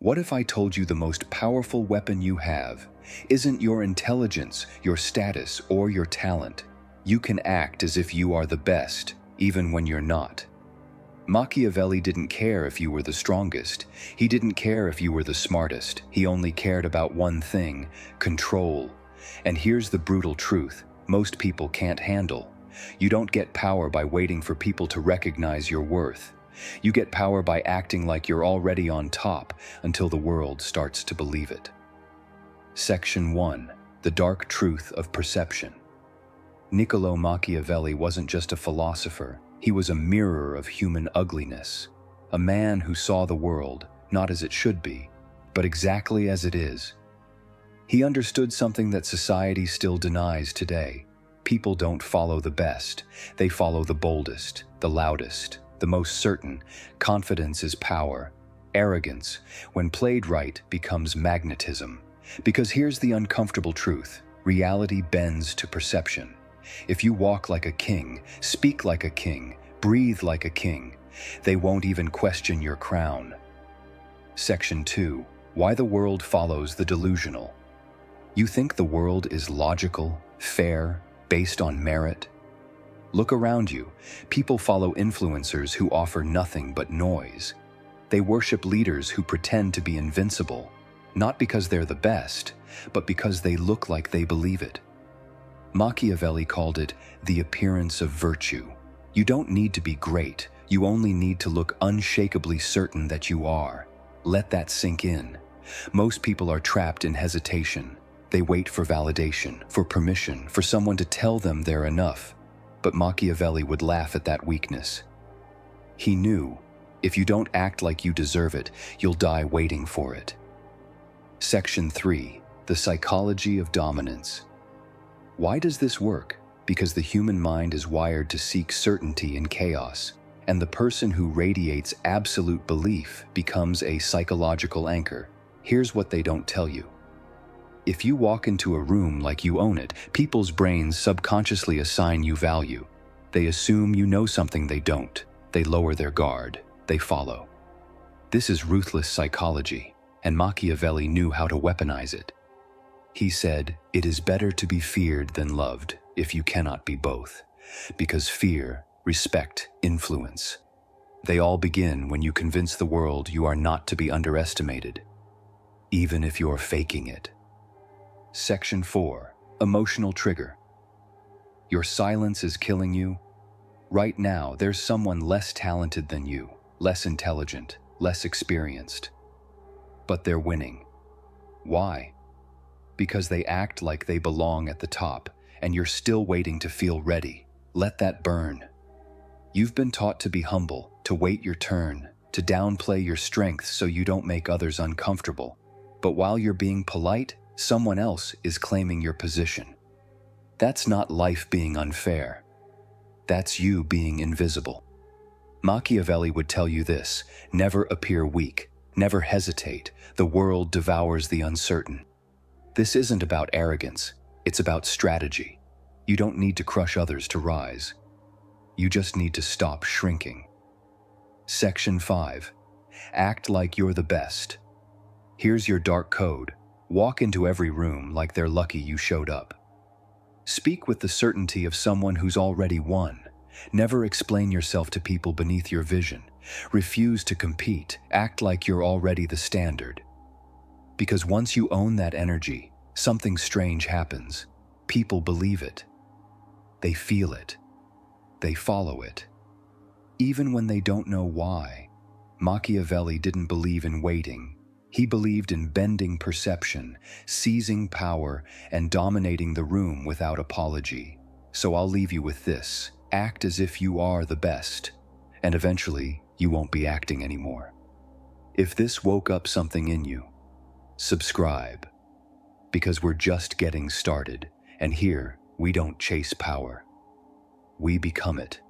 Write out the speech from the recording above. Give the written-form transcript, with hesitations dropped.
What if I told you the most powerful weapon you have isn't your intelligence, your status, or your talent? You can act as if you are the best, even when you're not. Machiavelli didn't care if you were the strongest. He didn't care if you were the smartest. He only cared about one thing: control. And here's the brutal truth most people can't handle. You don't get power by waiting for people to recognize your worth. You get power by acting like you're already on top until the world starts to believe it. Section 1. The Dark Truth of Perception. Niccolò Machiavelli wasn't just a philosopher. He was a mirror of human ugliness, a man who saw the world not as it should be, but exactly as it is. He understood something that society still denies today. People don't follow the best. They follow the boldest, the loudest, the most certain. Confidence is power. Arrogance, when played right, becomes magnetism. Because here's the uncomfortable truth: reality bends to perception. If you walk like a king, speak like a king, breathe like a king, they won't even question your crown. Section 2. Why the world follows the delusional. You think the world is logical, fair, based on merit? Look around you. People follow influencers who offer nothing but noise. They worship leaders who pretend to be invincible, not because they're the best, but because they look like they believe it. Machiavelli called it the appearance of virtue. You don't need to be great. You only need to look unshakably certain that you are. Let that sink in. Most people are trapped in hesitation. They wait for validation, for permission, for someone to tell them they're enough. But Machiavelli would laugh at that weakness. He knew, if you don't act like you deserve it, you'll die waiting for it. Section 3. The Psychology of Dominance. Why does this work? Because the human mind is wired to seek certainty in chaos, and the person who radiates absolute belief becomes a psychological anchor. Here's what they don't tell you. If you walk into a room like you own it, people's brains subconsciously assign you value. They assume you know something they don't. They lower their guard. They follow. This is ruthless psychology, and Machiavelli knew how to weaponize it. He said, "It is better to be feared than loved if you cannot be both, because fear, respect, influence, they all begin when you convince the world you are not to be underestimated, even if you're faking it." Section 4. Emotional Trigger. Your silence is killing you. Right now, there's someone less talented than you, less intelligent, less experienced. But they're winning. Why? Because they act like they belong at the top, and you're still waiting to feel ready. Let that burn. You've been taught to be humble, to wait your turn, to downplay your strengths so you don't make others uncomfortable. But while you're being polite, someone else is claiming your position. That's not life being unfair. That's you being invisible. Machiavelli would tell you this: never appear weak, never hesitate. The world devours the uncertain. This isn't about arrogance, it's about strategy. You don't need to crush others to rise. You just need to stop shrinking. Section 5. Act like you're the best. Here's your dark code. Walk into every room like they're lucky you showed up. Speak with the certainty of someone who's already won. Never explain yourself to people beneath your vision. Refuse to compete. Act like you're already the standard. Because once you own that energy, something strange happens. People believe it. They feel it. They follow it. Even when they don't know why. Machiavelli didn't believe in waiting. He believed in bending perception, seizing power, and dominating the room without apology. So I'll leave you with this: act as if you are the best, and eventually you won't be acting anymore. If this woke up something in you, subscribe, because we're just getting started, and here we don't chase power. We become it.